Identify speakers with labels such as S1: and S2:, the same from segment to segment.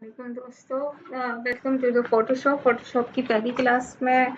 S1: वालेकुम दोस्तों, welcome to the Photoshop की पहली क्लास में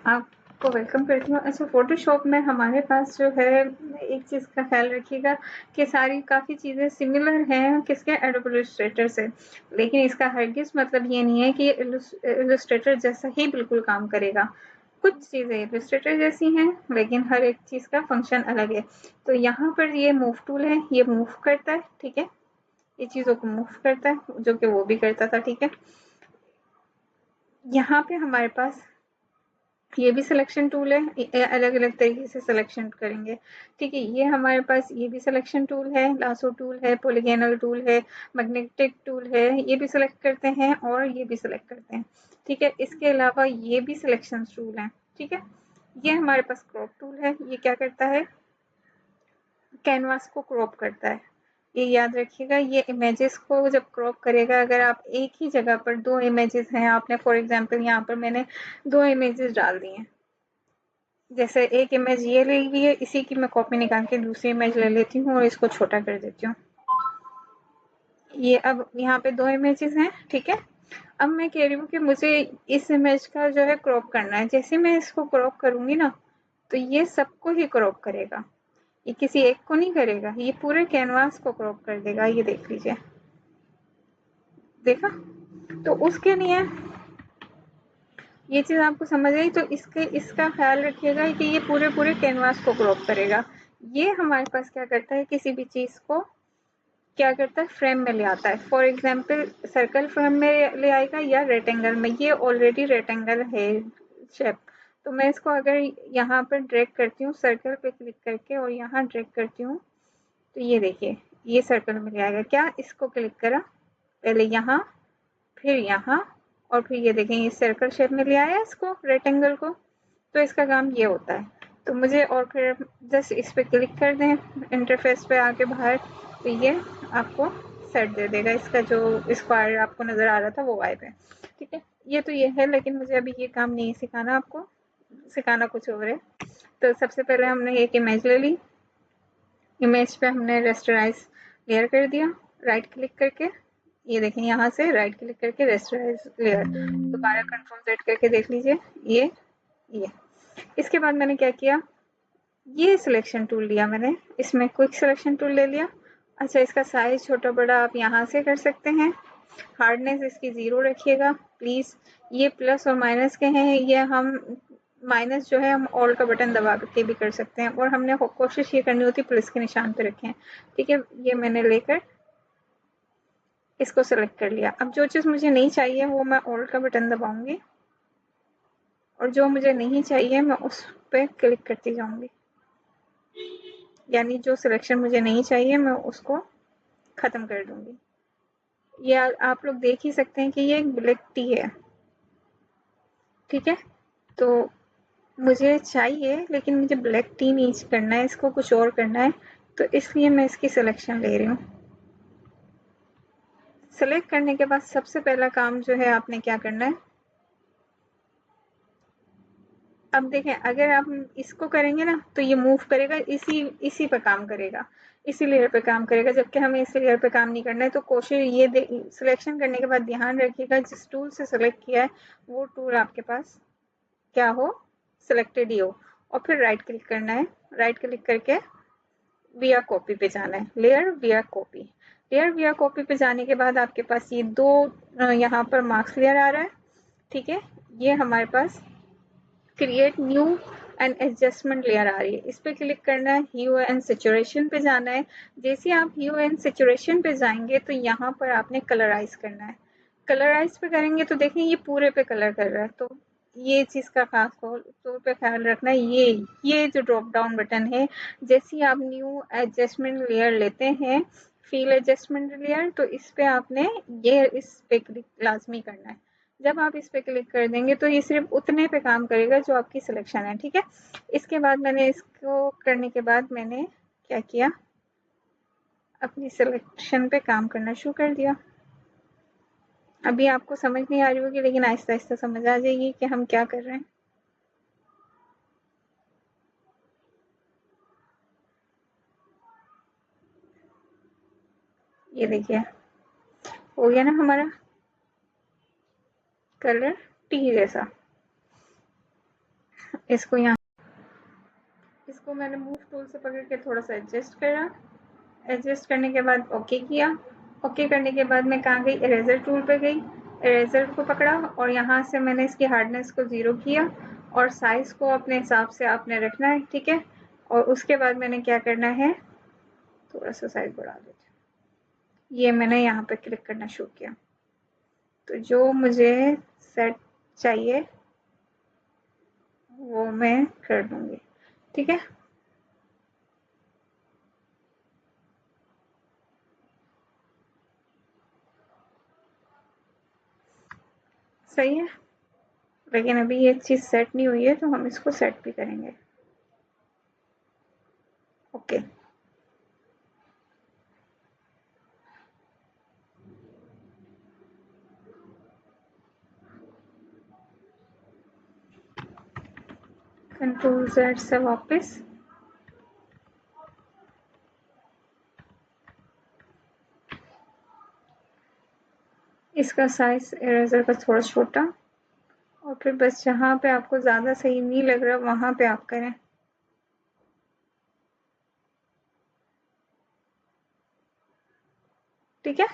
S1: आपको वेलकम करती हूँ। अच्छा, फ़ोटोशॉप में हमारे पास जो है एक चीज़ का ख्याल रखिएगा कि सारी काफ़ी चीज़ें सिमिलर हैं किसके एडोब इलस्ट्रेटर से, लेकिन इसका हरगिज़ मतलब ये नहीं है कि इलस्ट्रेटर जैसा ही बिल्कुल काम करेगा। कुछ चीज़ें इलस्ट्रेटर जैसी हैं लेकिन हर एक चीज़ का फंक्शन अलग है। तो यहाँ पर ये मूव टूल है, ये मूव करता है, ठीक है, ये चीज़ों को मूव करता है जो कि वो भी करता था, ठीक है। यहाँ पे हमारे पास ये भी सिलेक्शन टूल है, अलग अलग तरीके से सिलेक्शन करेंगे, ठीक है। ये हमारे पास ये भी सिलेक्शन टूल है, लासो टूल है, पॉलीगोनल टूल है, मैग्नेटिक टूल है, ये भी सिलेक्ट करते हैं और ये भी सिलेक्ट करते हैं, ठीक है। इसके अलावा ये भी सिलेक्शन टूल है, ठीक है। ये हमारे पास क्रॉप टूल है, ये क्या करता है, कैनवास को क्रॉप करता है। ये याद रखिएगा, ये इमेजेस को जब क्रॉप करेगा, अगर आप एक ही जगह पर दो इमेजेस हैं, आपने फॉर एग्जांपल यहाँ पर मैंने दो इमेजेस डाल दी हैं, जैसे एक इमेज ये ले ली है, इसी की मैं कॉपी निकाल के दूसरी इमेज ले लेती हूँ और इसको छोटा कर देती हूँ। ये अब यहाँ पे दो इमेजेस हैं, ठीक है। अब मैं कह रही हूँ कि मुझे इस इमेज का जो है क्रॉप करना है। जैसे मैं इसको क्रॉप करूंगी ना, तो ये सबको ही क्रॉप करेगा, ये किसी एक को नहीं करेगा, ये पूरे कैनवास को क्रॉप कर देगा। ये देख लीजिए, देखा। तो उसके लिए ये चीज़ आपको समझ आई, तो इसका ख्याल रखिएगा कि ये पूरे कैनवास को क्रॉप करेगा। ये हमारे पास क्या करता है, किसी भी चीज़ को क्या करता है, फ्रेम में ले आता है। फॉर एग्जाम्पल सर्कल फ्रेम में ले आएगा या रेक्टेंगल में। ये ऑलरेडी रेक्टेंगल है शेप, तो मैं इसको अगर यहाँ पर ड्रैग करती हूँ सर्कल पे क्लिक करके और यहाँ ड्रैग करती हूँ, तो ये देखिए ये सर्कल में ले आएगा। क्या इसको क्लिक करा, पहले यहाँ फिर यहाँ और फिर ये देखें ये सर्कल शेप में ले आया इसको, रेक्टेंगल को। तो इसका काम ये होता है। तो मुझे और फिर जस्ट इस पर क्लिक कर दें इंटरफेस पे आके बाहर, तो ये आपको सेट दे देगा। इसका जो स्क्वायर आपको नज़र आ रहा था वो गायब है, ठीक है। ये तो ये है, लेकिन मुझे अभी ये काम नहीं सिखाना, आपको सिखाना कुछ और है। तो सबसे पहले हमने एक इमेज ले ली, इमेज पे हमने रेस्टराइज लेयर कर दिया राइट क्लिक करके। ये देखें यहाँ से राइट क्लिक करके रेस्टराइज लेयर, दोबारा कंट्रोल Z करके देख लीजिए। ये इसके बाद मैंने क्या किया, ये सिलेक्शन टूल लिया मैंने, इसमें क्विक सिलेक्शन टूल ले लिया। अच्छा, इसका साइज छोटा बड़ा आप यहाँ से कर सकते हैं। हार्डनेस इसकी 0 रखिएगा प्लीज़। ये प्लस और माइनस के हैं, ये हम माइनस जो है हम ऑल का बटन दबा के भी कर सकते हैं, और हमने कोशिश ये करनी होती है प्लस के निशान पे रखें, ठीक है। ये मैंने लेकर इसको सेलेक्ट कर लिया। अब जो चीज़ मुझे नहीं चाहिए वो मैं ऑल का बटन दबाऊंगी, और जो मुझे नहीं चाहिए मैं उस पर क्लिक करती जाऊंगी। यानी जो सिलेक्शन मुझे नहीं चाहिए मैं उसको ख़त्म कर दूंगी। ये आप लोग देख ही सकते हैं कि ये एक ब्लैक टी है, ठीक है। तो मुझे चाहिए, लेकिन मुझे ब्लैक टी नहीं करना है, इसको कुछ और करना है, तो इसलिए मैं इसकी सिलेक्शन ले रही हूँ। सेलेक्ट करने के बाद सबसे पहला काम जो है आपने क्या करना है, अब देखें अगर आप इसको करेंगे ना तो ये मूव करेगा, इसी पे काम करेगा, इसी लेयर पे काम करेगा, जबकि हमें इसी लेयर पे काम नहीं करना है। तो कोशिश ये सिलेक्शन करने के बाद ध्यान रखिएगा जिस टूल से सिलेक्ट किया है वो टूल आपके पास क्या हो, सिलेक्टेड ही हो। और फिर राइट क्लिक करना है, राइट क्लिक करके विया कॉपी पे जाना है, लेयर विया कॉपी। लेयर विया कॉपी पे जाने के बाद आपके पास ये दो यहाँ पर मार्क्स लेयर आ रहा है, ठीक है। ये हमारे पास create new and adjustment layer आ रही है, इस पर क्लिक करना है। ह्यू एंड सैचुरेशन पे जाना है। जैसे आप ह्यू एंड सैचुरेशन पे जाएंगे तो यहाँ पर आपने कलराइज करना है। कलराइज पे करेंगे तो देखें ये पूरे पे कलर कर रहा है, तो ये चीज़ का खास तौर पे ख्याल रखना है। ये जो ड्रॉप डाउन बटन है, जैसे ही आप न्यू एडजस्टमेंट लेयर लेते हैं, फील एडजस्टमेंट लेयर, तो इस पे आपने ये इस पे क्लिक लाजमी करना है। जब आप इस पे क्लिक कर देंगे तो ये सिर्फ उतने पे काम करेगा जो आपकी सिलेक्शन है, ठीक है। इसके बाद मैंने इसको करने के बाद मैंने क्या किया, अपनी सिलेक्शन पे काम करना शुरू कर दिया। अभी आपको समझ नहीं आ रही होगी, लेकिन आहिस्ता आहिस्ता समझ आ जाएगी कि हम क्या कर रहे हैं। ये देखिए हो गया ना हमारा। कलर टी जैसा। इसको यहाँ, इसको मैंने मूव टूल से पकड़ के थोड़ा सा एडजस्ट करा। एडजस्ट करने के बाद ओके किया। ओके करने के बाद मैं कहाँ गई, इरेजर टूल पे गई, इरेजर को पकड़ा और यहाँ से मैंने इसकी हार्डनेस को 0 किया और साइज को अपने हिसाब से आपने रखना है, ठीक है। और उसके बाद मैंने क्या करना है, थोड़ा सा साइज बढ़ा देते, ये मैंने यहाँ पे क्लिक करना शुरू किया। तो जो मुझे सेट चाहिए वो मैं कर दूंगी, ठीक है। सही है, लेकिन अभी ये चीज़ सेट नहीं हुई है तो हम इसको सेट भी करेंगे। ओके, कंट्रोल Z से वापस, इसका साइज इरेजर का थोड़ा छोटा, और फिर बस जहाँ पे आपको ज़्यादा सही नहीं लग रहा वहाँ पे आप करें। ठीक है,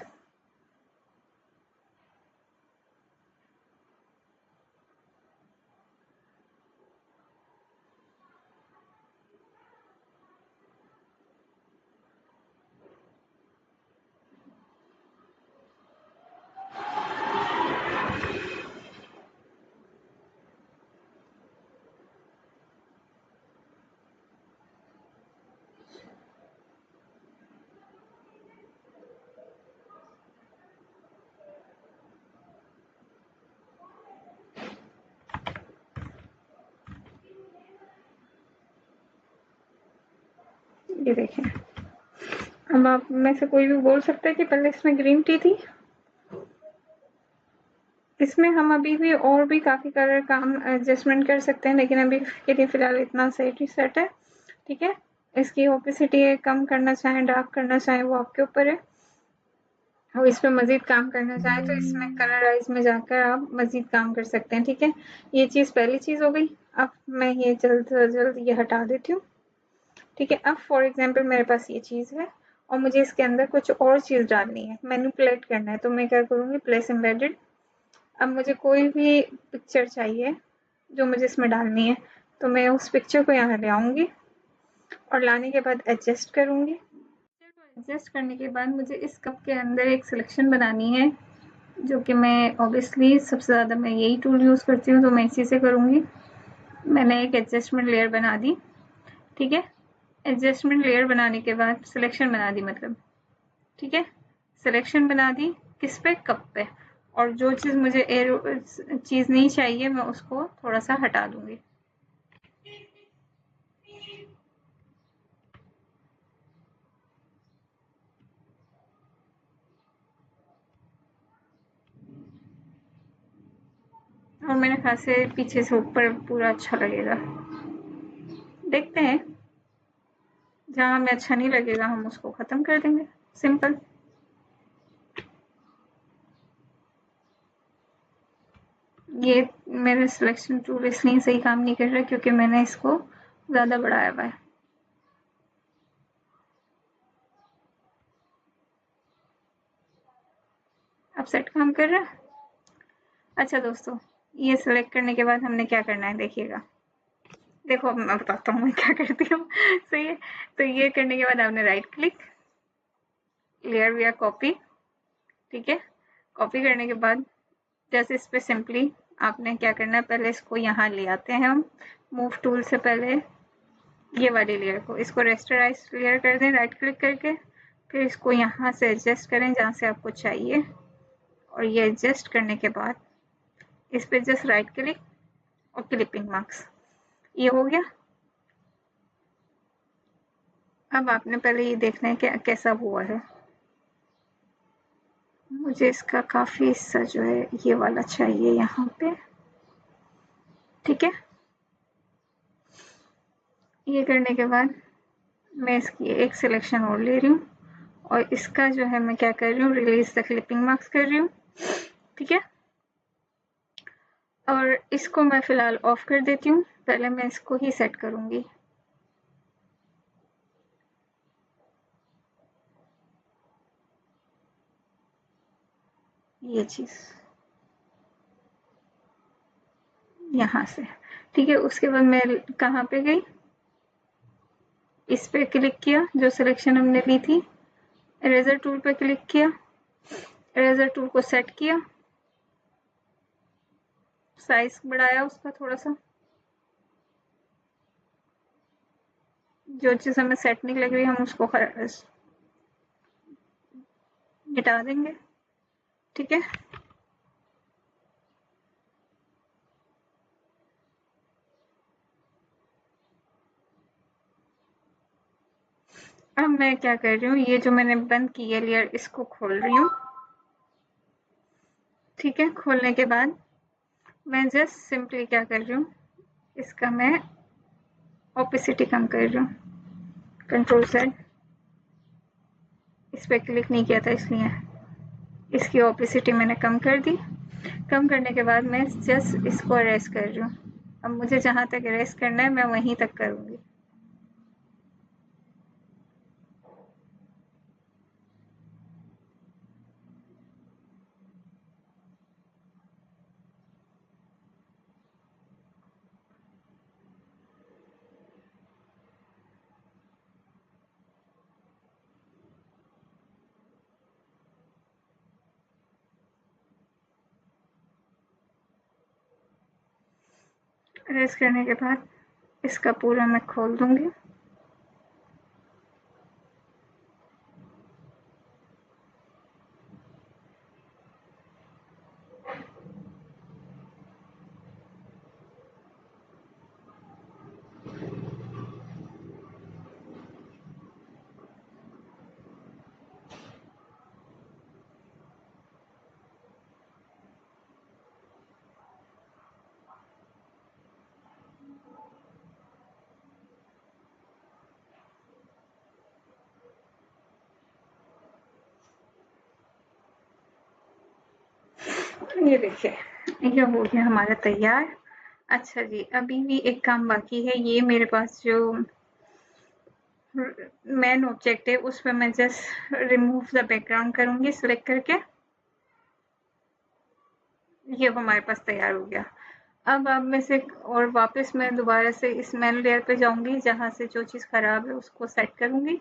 S1: ये देखें। अब आप में से कोई भी बोल सकता है कि पहले इसमें ग्रीन टी थी। इसमें हम अभी भी और भी काफ़ी कलर का हम एडजस्टमेंट कर सकते हैं, लेकिन अभी के लिए फ़िलहाल इतना सही सेट है, ठीक है। इसकी ओपेसिटी कम करना चाहें, डार्क करना चाहें, वो आपके ऊपर है। और इस पर मज़ीद काम करना चाहें तो इसमें कलराइज में जाकर आप मज़ीद काम कर सकते हैं, ठीक है। ये चीज़ पहली चीज़ हो गई। अब मैं ये जल्द से जल्द ये हटा देती हूँ, ठीक है। अब फॉर एग्जांपल मेरे पास ये चीज़ है और मुझे इसके अंदर कुछ और चीज़ डालनी है, मैनिपुलेट करना है, तो मैं क्या करूँगी, प्लेस एम्बेडेड। अब मुझे कोई भी पिक्चर चाहिए जो मुझे इसमें डालनी है, तो मैं उस पिक्चर को यहाँ ले आऊँगी और लाने के बाद एडजस्ट करूँगी। एडजस्ट करने के बाद मुझे इस कप के अंदर एक सिलेक्शन बनानी है, जो कि मैं ऑब्वियसली सबसे ज़्यादा मैं यही टूल यूज़ करती हूँ, तो मैं इसी से करूँगी। मैंने एक एडजस्टमेंट लेयर बना दी, ठीक है। एडजस्टमेंट लेयर बनाने के बाद सिलेक्शन बना दी, मतलब ठीक है, सिलेक्शन बना दी किस पे, कप पे। और जो चीज़ मुझे चीज़ नहीं चाहिए मैं उसको थोड़ा सा हटा दूंगी। और मेरे ख्याल से पीछे से ऊपर पूरा अच्छा लगेगा, देखते हैं। जहाँ हमें अच्छा नहीं लगेगा हम उसको ख़त्म कर देंगे, सिंपल। ये मेरे सिलेक्शन टूल इसलिए सही काम नहीं कर रहा क्योंकि मैंने इसको ज़्यादा बढ़ाया हुआ है। अब सेट काम कर रहा है। अच्छा दोस्तों, ये सिलेक्ट करने के बाद हमने क्या करना है, देखिएगा। देखो अब मैं बताता हूँ मैं क्या करती हूँ। सही है, तो ये करने के बाद आपने राइट क्लिक, लेयर विया कॉपी, ठीक है। कॉपी करने के बाद जैसे इस पर सिंपली आपने क्या करना है, पहले इसको यहाँ ले आते हैं हम मूव टूल से, पहले ये वाली लेयर को, इसको रेस्टराइज लेयर कर दें राइट क्लिक करके। फिर इसको यहाँ से एडजस्ट करें जहाँ से आपको चाहिए, और ये एडजस्ट करने के बाद इस पर जस्ट राइट क्लिक और क्लिपिंग मार्क्स, ये हो गया। अब आपने पहले ये देखना है कि कैसा हुआ है। मुझे इसका काफ़ी हिस्सा जो है ये वाला चाहिए यहाँ पे, ठीक है। ये करने के बाद मैं इसकी एक सिलेक्शन और ले रही हूँ और इसका जो है मैं क्या कर रही हूँ, रिलीज द क्लिपिंग मार्क्स कर रही हूँ, ठीक है। और इसको मैं फ़िलहाल ऑफ कर देती हूँ, पहले मैं इसको ही सेट करूँगी। ये चीज़ यहाँ से, ठीक है। उसके बाद मैं कहाँ पे गई, इस पे क्लिक किया जो सिलेक्शन हमने ली थी, इरेजर टूल पे क्लिक किया, इरेजर टूल को सेट किया, साइज बढ़ाया उसका थोड़ा सा, जो चीज़ हमें सेट नहीं लग रही हम उसको मिटा देंगे, ठीक है। अब मैं क्या कर रही हूँ, ये जो मैंने बंद की है लेयर, इसको खोल रही हूँ, ठीक है। खोलने के बाद मैं जस्ट सिंपली क्या कर रही हूँ, इसका मैं ओपेसिटी कम कर रही हूँ, कंट्रोल Z, इस पर क्लिक नहीं किया था इसलिए इसकी ओपेसिटी मैंने कम कर दी। कम करने के बाद मैं जस्ट इसको अरेज कर रही हूँ। अब मुझे जहाँ तक अरेज करना है मैं वहीं तक करूँगी। अरेज करने के बाद इसका पूरा मैं खोल दूँगी। ये देखिए, ये हो गया हमारा तैयार। अच्छा जी, अभी भी एक काम बाकी है। ये मेरे पास जो मेन ऑब्जेक्ट है उस पर मैं जस्ट रिमूव द बैकग्राउंड करूँगी सिलेक्ट करके। ये हमारे पास तैयार हो गया। अब मैं से और वापस मैं दोबारा से इस मेन लेयर पे जाऊँगी, जहाँ से जो चीज़ ख़राब है उसको सेट करूँगी।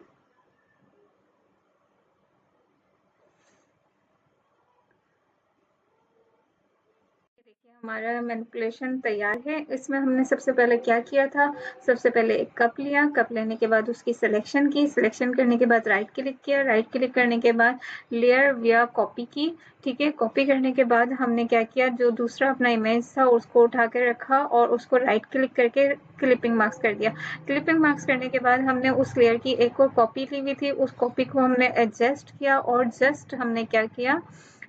S1: देखिए हमारा मैनिपुलेशन तैयार है। इसमें हमने सबसे पहले क्या किया था, सबसे पहले एक कप लिया, कप लेने के बाद उसकी सिलेक्शन की, सिलेक्शन करने के बाद राइट क्लिक किया, राइट क्लिक करने के बाद लेयर विया कॉपी की, ठीक है। कॉपी करने के बाद हमने क्या किया, जो दूसरा अपना इमेज था उसको उठा कर रखा और उसको राइट क्लिक करके क्लिपिंग मार्क्स कर दिया। क्लिपिंग मार्क्स करने के बाद हमने उस लेयर की एक और कॉपी ली हुई थी, उस कॉपी को हमने एडजस्ट किया और जस्ट हमने क्या किया,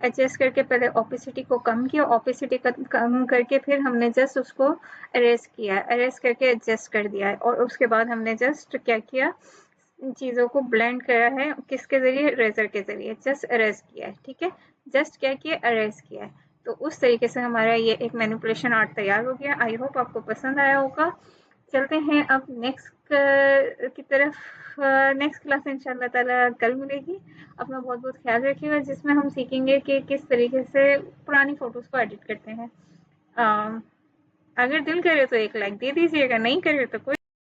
S1: एडजस्ट करके पहले ओपेसिटी को कम किया, ओपेसिटी कम करके फिर हमने जस्ट उसको अरेज किया, अरेज करके एडजस्ट कर दिया है। और उसके बाद हमने जस्ट क्या किया, चीज़ों को ब्लेंड करा है, किसके ज़रिए, रेजर के ज़रिए जस्ट अरेज किया है, ठीक है। जस्ट क्या किया, अरेज किया है। तो उस तरीके से हमारा ये एक मैनिपुलेशन आर्ट तैयार हो गया। आई होप आपको पसंद आया होगा। चलते हैं अब नेक्स्ट की तरफ। नेक्स्ट क्लास इंशाल्लाह ताला कल मिलेगी। अपना बहुत बहुत ख्याल रखिएगा, जिसमें हम सीखेंगे कि किस तरीके से पुरानी फ़ोटोज़ को एडिट करते हैं। अगर दिल करे तो एक लाइक दे दीजिएगा, नहीं करे तो कोई